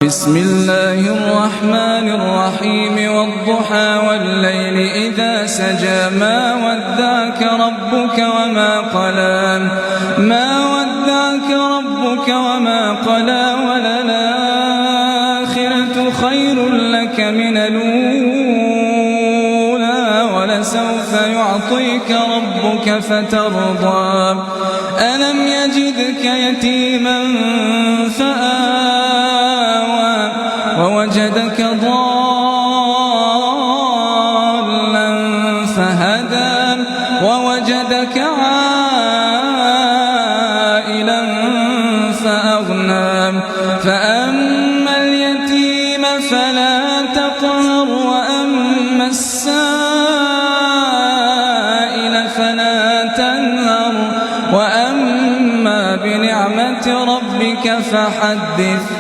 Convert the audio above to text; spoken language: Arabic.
بسم الله الرحمن الرحيم والضحى والليل إذا سجى ما ودعك ربك وما قلى وللآخرة خير لك من الأولى ولسوف يعطيك ربك فترضى ألم يجدك يتيما فآوى ووجدك ضالا فهدى ووجدك عائلا فأغنى فأما اليتيم فلا تقهر وأما السائل فلا تنهر وأما بنعمة ربك فحدث